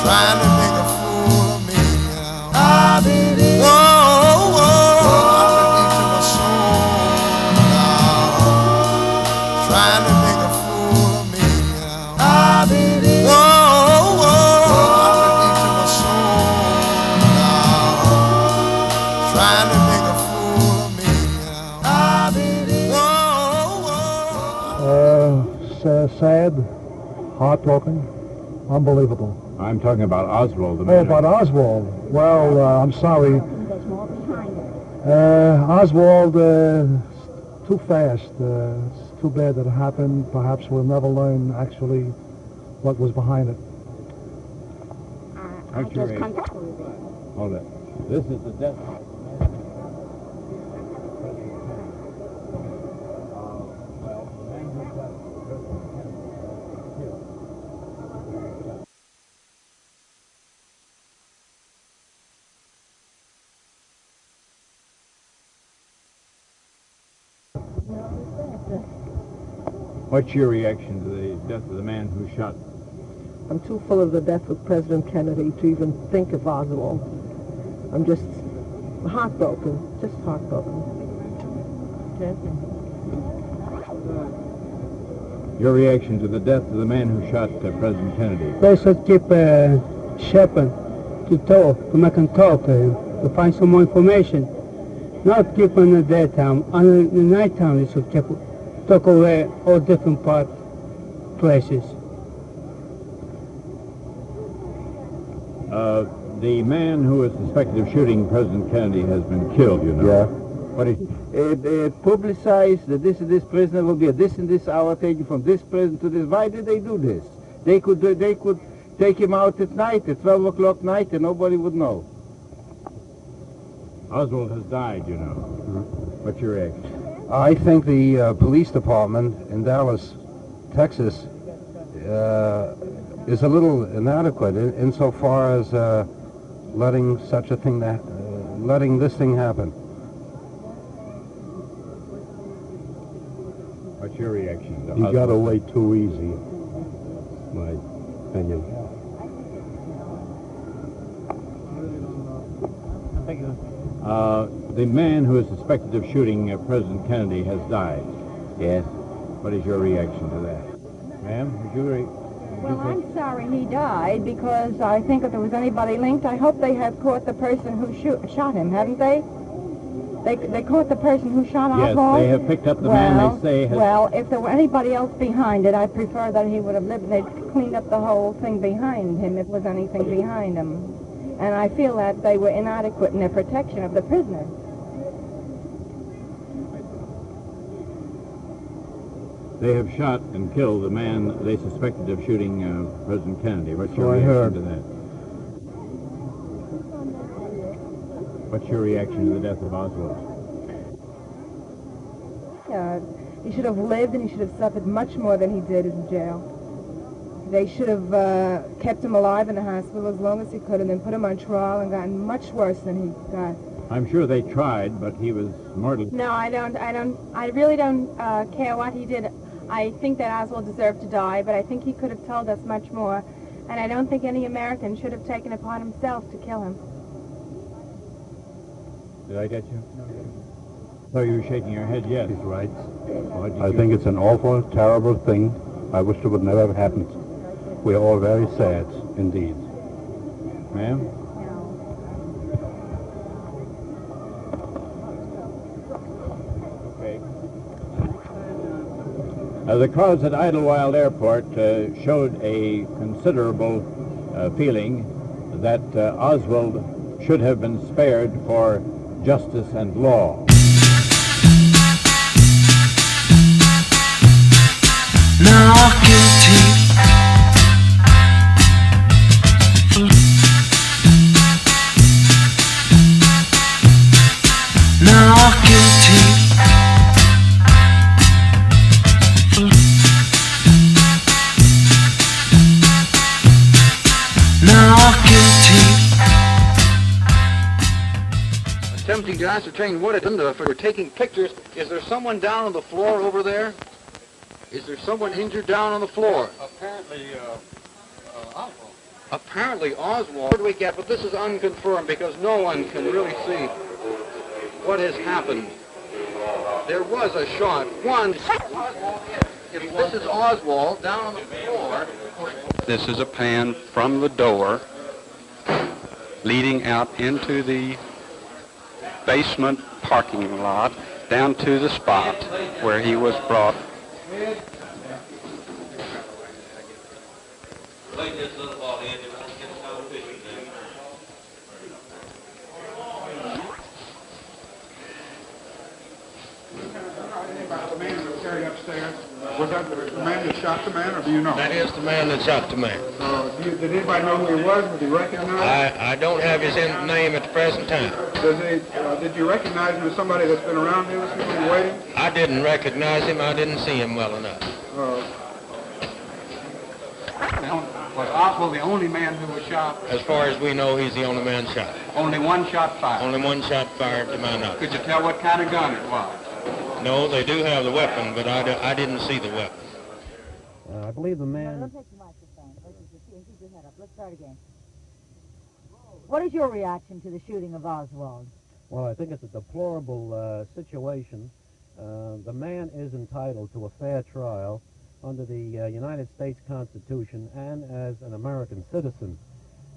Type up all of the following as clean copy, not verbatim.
trying to make a fool of me. I believe. Oh, oh, oh, I'm deep to my soul now, trying to make a fool of me. I believe. Oh, oh, oh, I'm deep to my soul now, trying to make a fool of me. I believe. Sad, heartbroken, unbelievable. I'm talking about Oswald. Oh, about Oswald. Well, I'm sorry. Oswald, too fast. It's too bad that it happened. Perhaps we'll never learn actually what was behind it. Hold it. This is the death. What's your reaction to the death of the man who shot? I'm too full of the death of President Kennedy to even think of Oswald. I'm just heartbroken, just heartbroken. Okay. Your reaction to the death of the man who shot President Kennedy? They should keep Shepard to talk, to make him talk, to find some more information. Not keep him in the daytime. In the nighttime, they should keep talk away all different places. The man who is suspected of shooting President Kennedy has been killed, you know. Yeah. What is... publicized that this prisoner will be at this and this hour taken from this prison to this. Why did they do this? They could take him out at night, at 12 o'clock night, and nobody would know. Oswald has died, you know. What's your reaction? I think the police department in Dallas, Texas, is a little inadequate insofar as letting such a thing letting this thing happen. What's your reaction? He got away too easy, my opinion. The man who is suspected of shooting President Kennedy has died. Yes. What is your reaction to that? Ma'am, would you Well, I'm sorry he died, because I think if there was anybody linked, I hope they have caught the person who shot him, haven't they? They caught the person who shot Oswald? Yes, they have picked up the man they say has... Well, if there were anybody else behind it, I prefer that he would have lived. They'd cleaned up the whole thing behind him, if there was anything behind him. And I feel that they were inadequate in their protection of the prisoner. They have shot and killed the man they suspected of shooting President Kennedy. What's your reaction to that? What's your reaction to the death of Oswald? He should have lived, and he should have suffered much more than he did in jail. They should have kept him alive in the hospital as long as he could, and then put him on trial and gotten much worse than he got. I'm sure they tried, but he was mortally... No, I really don't care what he did. I think that Oswald deserved to die, but I think he could have told us much more. And I don't think any American should have taken it upon himself to kill him. Did I get you? No, you were shaking your head, yes. He's right. I think it's an awful, terrible thing. I wish it would never have happened. We're all very sad, indeed. Ma'am? The crowds at Idlewild Airport showed a considerable feeling that Oswald should have been spared for justice and law. Now guilty. Now guilty. Attempting to ascertain what it is, if we're taking pictures, is there someone down on the floor over there? Is there someone injured down on the floor? Apparently, Oswald. apparently Oswald, where do we get, but this is unconfirmed because no one can really see what has happened. There was a shot. One, if this is Oswald down on the floor. This is a pan from the door leading out into the basement parking lot down to the spot where he was brought. The man that was carried upstairs, was that the man that shot the man, or do you know? That is the man that shot the man. Did anybody know who he was? Was he recognized? I don't have his name at the present time. Did you recognize him as somebody that's been around here this morning waiting? I didn't recognize him. I didn't see him well enough. Was Oswald the only man who was shot? As far as we know, he's the only man shot. Only one shot fired? Only one shot fired to my knowledge. Could you tell what kind of gun it was? No, they do have the weapon, but I didn't see the weapon. I believe the man... Don't take the microphone. Keep your head up. Let's start again. What is your reaction to the shooting of Oswald? Well, I think it's a deplorable situation. The man is entitled to a fair trial under the United States Constitution and as an American citizen.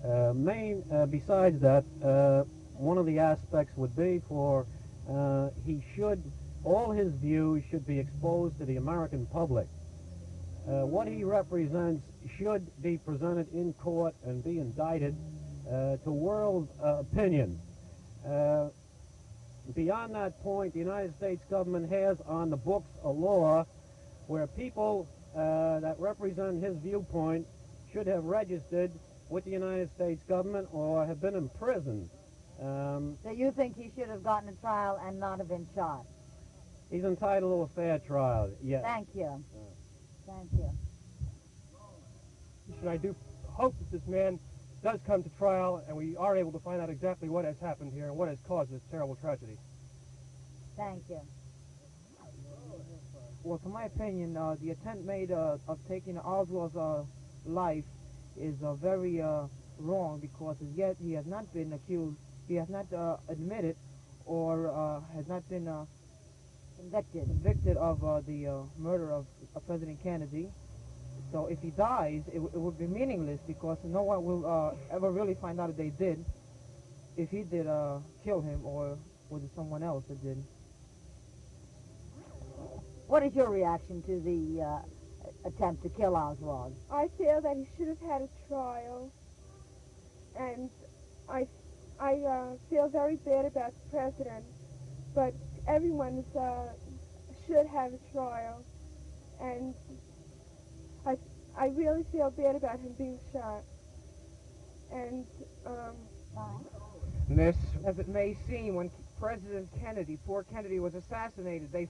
Besides that, one of the aspects would be for all his views should be exposed to the American public. What he represents should be presented in court and be indicted to world opinion. Beyond that point, the United States government has on the books a law where people that represent his viewpoint should have registered with the United States government or have been imprisoned. So you think he should have gotten a trial and not have been shot? He's entitled to a fair trial, yes. Thank you. Thank you. I do hope that this man does come to trial and we are able to find out exactly what has happened here and what has caused this terrible tragedy. Thank you. Well, to my opinion, the attempt made of taking Oswald's life is very wrong because as yet he has not been accused, he has not admitted or has not been convicted of the murder of President Kennedy. So if he dies, it would be meaningless because no one will ever really find out if they did, if he did kill him or was it someone else that did. What is your reaction to the attempt to kill Oswald? I feel that he should have had a trial, and I feel very bad about the president, but everyone should have a trial, and I really feel bad about him being shot. And this, as it may seem, when President Kennedy, poor Kennedy, was assassinated, they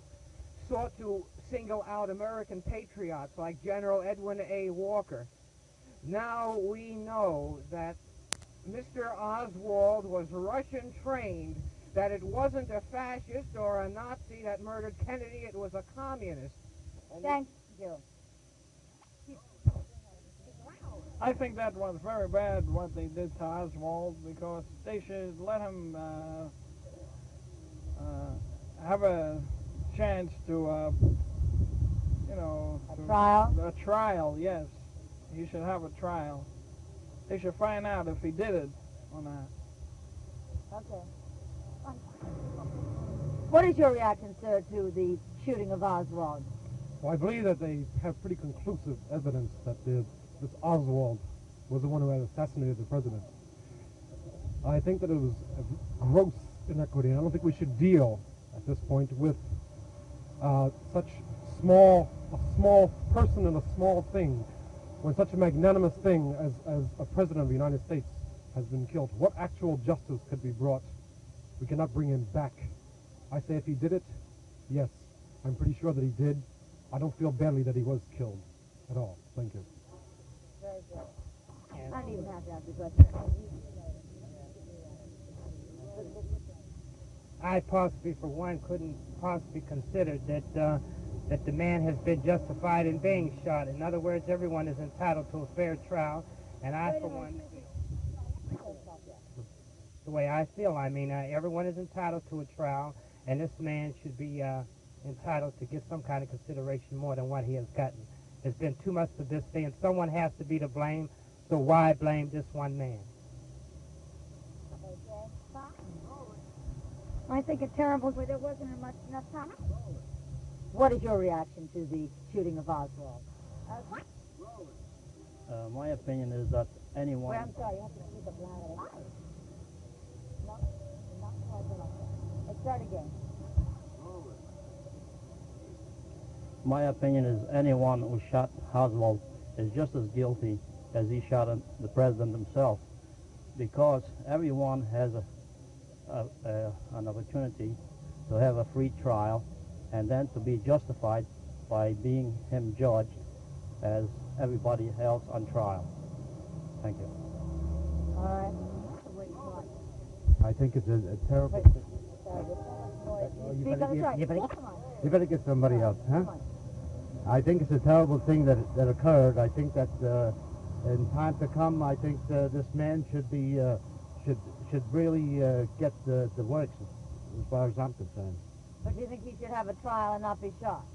sought to single out American patriots like General Edwin A. Walker. Now we know that Mr. Oswald was Russian trained, that it wasn't a fascist or a Nazi that murdered Kennedy, it was a communist. Thank you. I think that was very bad what they did to Oswald because they should let him have a chance to, A trial? A trial, yes. He should have a trial. They should find out if he did it or not. Okay. What is your reaction, sir, to the shooting of Oswald? Well, I believe that they have pretty conclusive evidence that this Oswald was the one who had assassinated the president. I think that it was a gross inequity. I don't think we should deal at this point with such a small person and a small thing when such a magnanimous thing as a president of the United States has been killed. What actual justice could be brought? We cannot bring him back. I say if he did it, yes, I'm pretty sure that he did. I don't feel badly that he was killed at all. Thank you. Very good. I don't even have to ask the question. I possibly, for one, couldn't possibly consider that the man has been justified in being shot. In other words, everyone is entitled to a fair trial, And I, for one, the way I feel, I mean, everyone is entitled to a trial, and this man should be entitled to get some kind of consideration more than what he has gotten. There's been too much publicity, and someone has to be to blame, so why blame this one man? I think it's terrible, but there wasn't enough time. What is your reaction to the shooting of Oswald? My opinion is that anyone... Well, I'm sorry, you have to speak up louder. No, not quite like that. Let's start again. My opinion is anyone who shot Oswald is just as guilty as he shot the president himself, because everyone has an opportunity to have a free trial and then to be justified by being him judged as everybody else on trial. Thank you. All right. I think it's a terrible... You better get somebody else, huh? I think it's a terrible thing that occurred. I think that in time to come, I think this man should be should really get the works, as far as I'm concerned. But do you think he should have a trial and not be shot?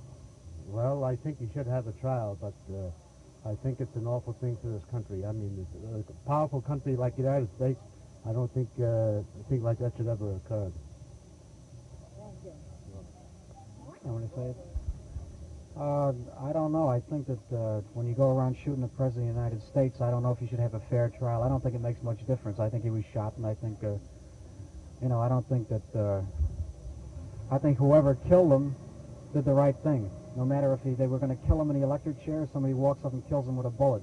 Well, I think he should have a trial, but I think it's an awful thing for this country. I mean, a powerful country like the United States, I don't think a thing like that should ever occur. Thank you. I want to say it. I don't know. I think that when you go around shooting the President of the United States, I don't know if you should have a fair trial. I don't think it makes much difference. I think he was shot, and I think, I don't think that, I think whoever killed him did the right thing. No matter if they were going to kill him in the electric chair, somebody walks up and kills him with a bullet,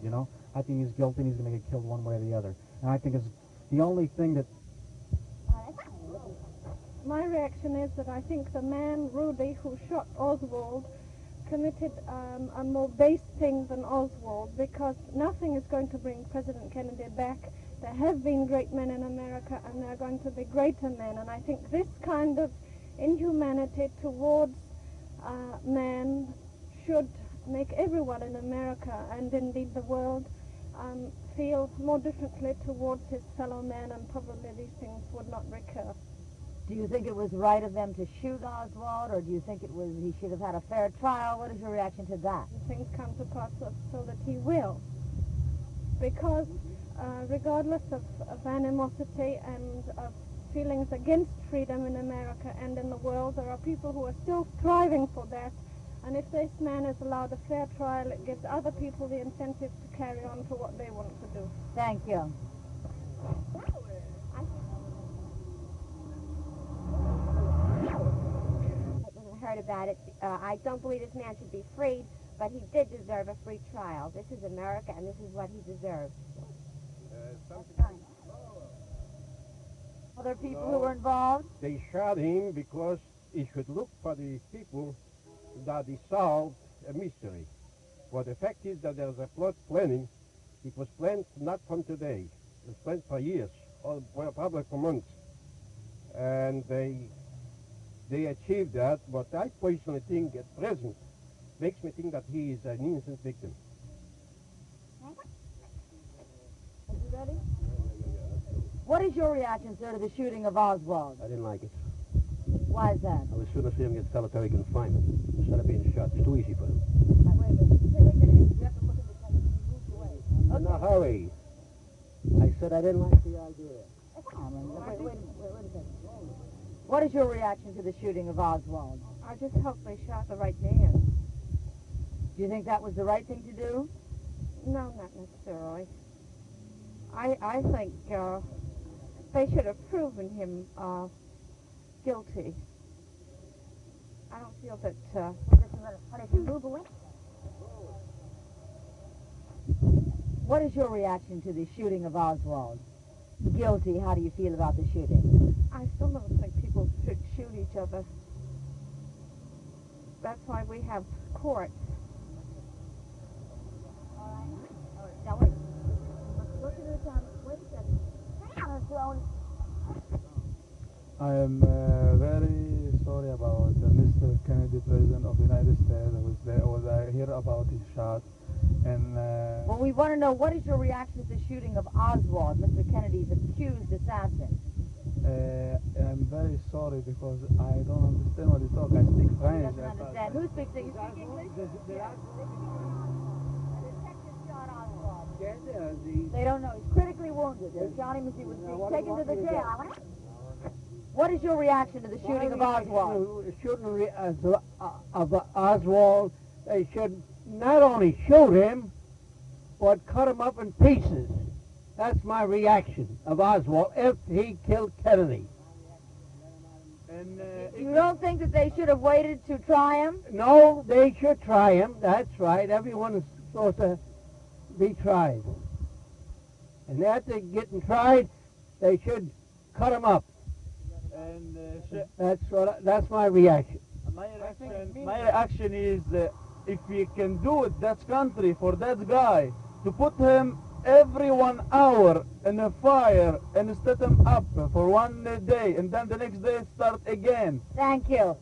I think he's guilty and he's going to get killed one way or the other. And I think it's the only thing that... My reaction is that I think the man, Rudy, who shot Oswald, committed a more base thing than Oswald, because nothing is going to bring President Kennedy back. There have been great men in America, and there are going to be greater men, and I think this kind of inhumanity towards man should make everyone in America, and indeed the world, feel more differently towards his fellow man, and probably these things would not recur. Do you think it was right of them to shoot Oswald, or do you think he should have had a fair trial? What is your reaction to that? Things come to pass so that he will, because regardless of animosity and of feelings against freedom in America and in the world, there are people who are still striving for that, and if this man is allowed a fair trial, it gives other people the incentive to carry on to what they want to do. Thank you. Heard about it. I don't believe this man should be freed, but he did deserve a free trial. This is America, and this is what he deserves. Other people who were involved? They shot him because he should look for the people that he solved a mystery. But the fact is that there's a plot planning. It was planned not from today. It was planned for years, or probably for months. And they achieved that, but I personally think at present makes me think that he is an innocent victim. Are you ready? What is your reaction, sir, to the shooting of Oswald? I didn't like it. Why is that? I would sooner see him get solitary confinement instead of being shot. It's too easy for him. Wait a minute. You have to look at the camera. You moved away. In a hurry. I said I didn't like the idea. Wait a second. What is your reaction to the shooting of Oswald? I just hope they shot the right man. Do you think that was the right thing to do? No, not necessarily. I think they should have proven him guilty. I don't feel that... What is your reaction to the shooting of Oswald? Guilty, how do you feel about the shooting? I still don't think people should shoot each other. That's why we have courts. All right. Now wait. Look at the time. Wait a second. Hang on, Sloan. I am very sorry about Mr. Kennedy, President of the United States. I was here about his shot. And Well, we want to know, what is your reaction to the shooting of Oswald, Mr. Kennedy's accused assassin? I'm very sorry because I don't understand what you talk. I speak He French. doesn't understand. Who speaks English? You speak English? They don't know. He's critically wounded. They shot him as he was being taken to the jail. What is your reaction to the shooting of Oswald? Shooting of Oswald, they should not only shoot him, but cut him up in pieces. That's my reaction of Oswald if he killed Kennedy. And You don't think that they should have waited to try him? No, they should try him. That's right. Everyone is supposed to be tried. And after getting tried, they should cut him up. And That's my reaction. my reaction is if we can do it, that country, for that guy, to put him every 1 hour in a fire and set him up for 1 day, and then the next day start again. Thank you.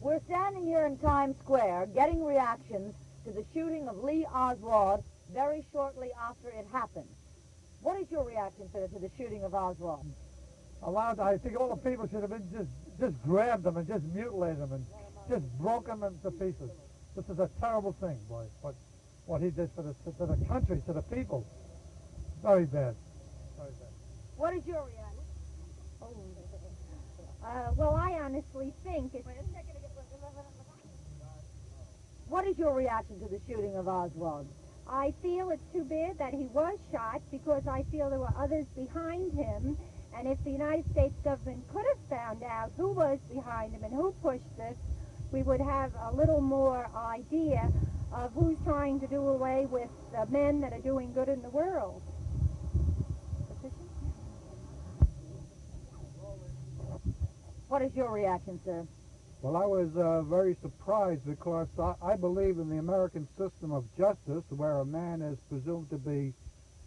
We're standing here in Times Square getting reactions to the shooting of Lee Oswald very shortly after it happened. What is your reaction to the shooting of Oswald? I think all the people should have been just grabbed them and just mutilated them and just broken them into pieces. This is a terrible thing, boy. What he did to the country, to the people. Very bad. Very bad. What is your reaction? Well, I honestly think it's... What is your reaction to the shooting of Oswald? I feel it's too bad that he was shot because I feel there were others behind him. And if the United States government could have found out who was behind him and who pushed this, we would have a little more idea of who's trying to do away with the men that are doing good in the world. What is your reaction, sir? Well, I was very surprised because I believe in the American system of justice where a man is presumed to be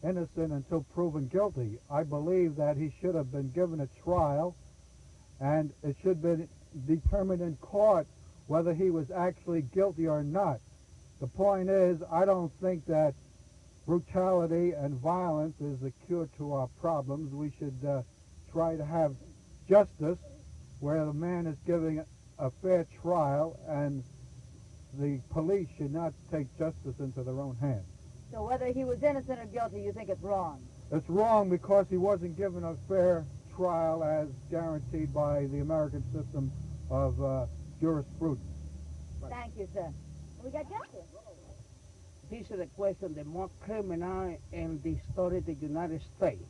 innocent until proven guilty. I believe that he should have been given a trial and it should be determined in court whether he was actually guilty or not. The point is, I don't think that brutality and violence is the cure to our problems. We should try to have justice where the man is giving a fair trial, and the police should not take justice into their own hands. So whether he was innocent or guilty, you think it's wrong? It's wrong because he wasn't given a fair trial as guaranteed by the American system of jurisprudence. Thank you, sir. We got justice. This is the question, the more criminal in the story of the United States.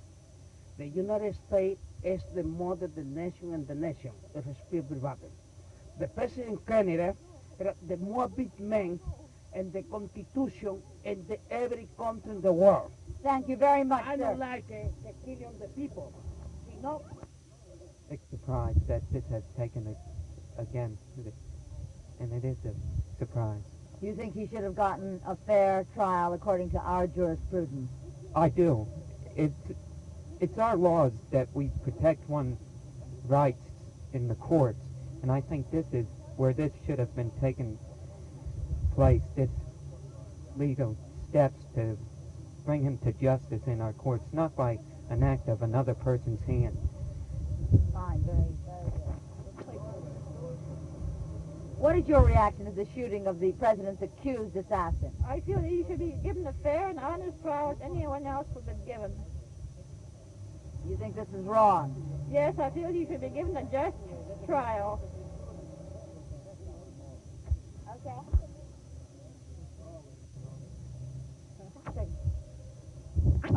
The United States is the mother of the nation and the nation. It is people. The President Kennedy era the more big man in the Constitution in every country in the world. Thank you very much, I sir. don't like the killing of the people. No. It's surprise that this has taken it again, and it is a surprise. You think he should have gotten a fair trial according to our jurisprudence? I do. It's our laws that we protect one's rights in the courts, and I think this is where this should have been taken place, this legal steps to bring him to justice in our courts, not by an act of another person's hand. Fine, very, very good. What is your reaction to the shooting of the president's accused assassin? I feel that he should be given a fair and honest trial as anyone else would have been given. You think this is wrong? Yes, I feel he should be given a just trial. Okay.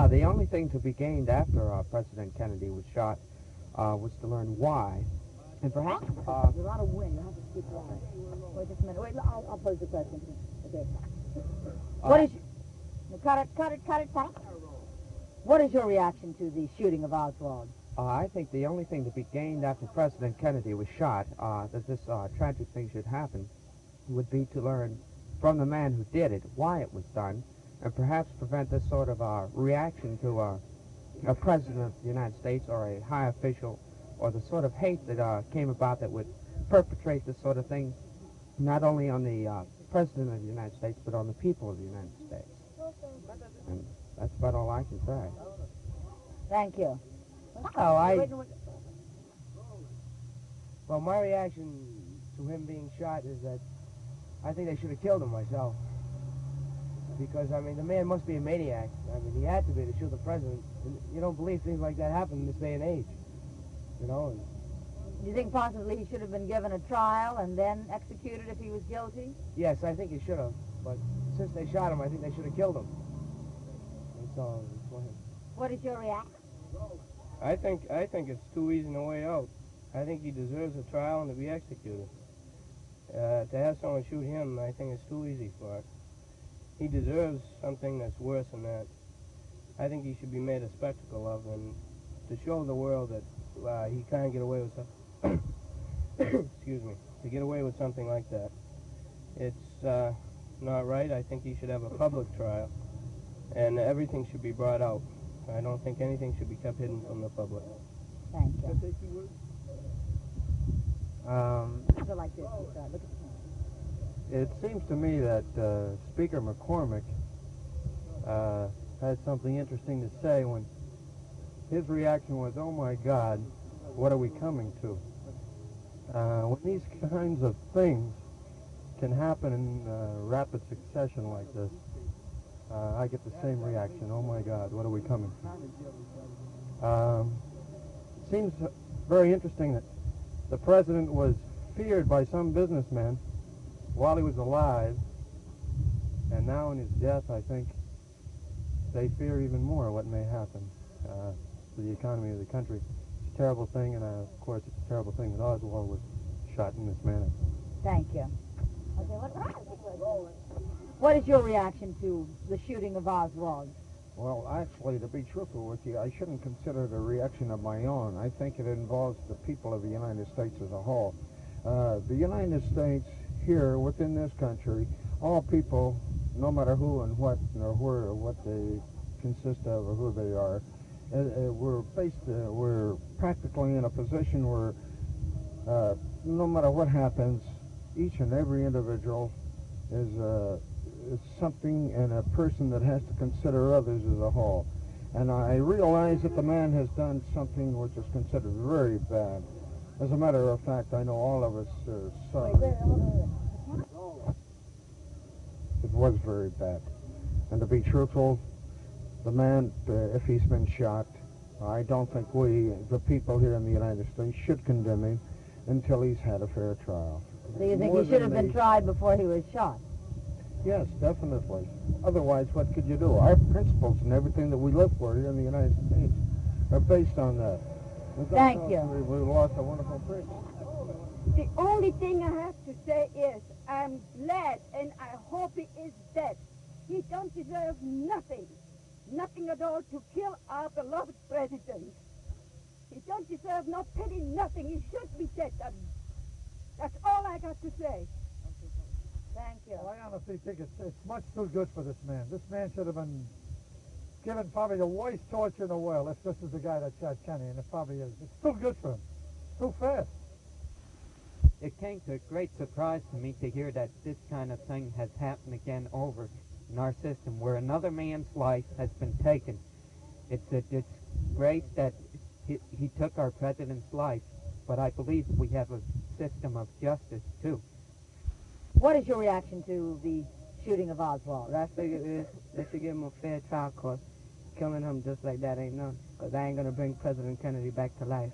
The only thing to be gained after President Kennedy was shot was to learn why, and perhaps... There's a lot of wind. You have to keep quiet. Wait just a minute. Wait, I'll pose the question. Okay. What is... Cut it. What is your reaction to the shooting of Oswald? I think the only thing to be gained after President Kennedy was shot, that this tragic thing should happen, would be to learn from the man who did it why it was done, and perhaps prevent this sort of reaction to a president of the United States or a high official, or the sort of hate that came about that would perpetrate this sort of thing, not only on the President of the United States, but on the people of the United States. And that's about all I can say. Thank you. Well, my reaction to him being shot is that I think they should have killed him myself. Because, I mean, the man must be a maniac. I mean, he had to be to shoot the president. And you don't believe things like that happen in this day and age. You know? And Do you think possibly he should have been given a trial and then executed if he was guilty? yes, I think he should have. But since they shot him, I think they should have killed him. And so, go ahead. What is your reaction? I think it's too easy no way out. I think he deserves a trial and to be executed. To have someone shoot him, I think it's too easy for it. He deserves something that's worse than that. I think he should be made a spectacle of, and to show the world that he can't get away with something. Excuse me. To get away with something like that, it's not right. I think he should have a public trial, and everything should be brought out. I don't think anything should be kept hidden from the public. Thank you. So like this, look at the camera. It seems to me that Speaker McCormick had something interesting to say when his reaction was, "Oh my God, what are we coming to?" When these kinds of things can happen in rapid succession like this, I get the same reaction. Oh my God, what are we coming to? It seems very interesting that the president was feared by some businessmen while he was alive, and now in his death, I think they fear even more what may happen to the economy of the country. It's a terrible thing, and of course, it's a terrible thing that Oswald was shot in this manner. Thank you. Okay, what is your reaction to the shooting of Oswald? Well, actually, to be truthful with you, I shouldn't consider it a reaction of my own. I think it involves the people of the United States as a whole. The United States here within this country, all people, no matter who and what or where or what they consist of or who they are, we're practically in a position where no matter what happens, each and every individual is something and a person that has to consider others as a whole. And I realize that the man has done something which is considered very bad. As a matter of fact, I know all of us are sorry. It was very bad. And to be truthful, the man, if he's been shot, I don't think we, the people here in the United States, should condemn him until he's had a fair trial. Do you think he should have been tried before he was shot? Yes, definitely. Otherwise, what could you do? Our principles and everything that we live for here in the United States are based on that. Thank you. We lost a wonderful prince. The only thing I have to say is I'm glad and I hope he is dead. He don't deserve nothing. Nothing at all to kill our beloved president. He don't deserve no pity, nothing. He should be dead. That's all I got to say. Thank you. Well, I honestly think it's much too good for this man. This man should have been given probably the worst torture in the world if this is the guy that shot Kenny, and it probably is. It's too good for him. It's too fast. It came to a great surprise to me to hear that this kind of thing has happened again over in our system, where another man's life has been taken. It's a disgrace that he took our president's life, but I believe we have a system of justice, too. What is your reaction to the shooting of Oswald? I figure they should give him a fair trial, cause killing him just like that ain't none. Because I ain't going to bring President Kennedy back to life.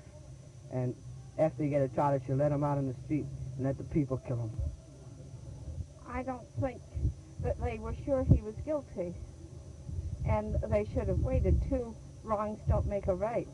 And after you get a trial, they should let him out in the street and let the people kill him. I don't think that they were sure he was guilty. And they should have waited. Two wrongs don't make a right.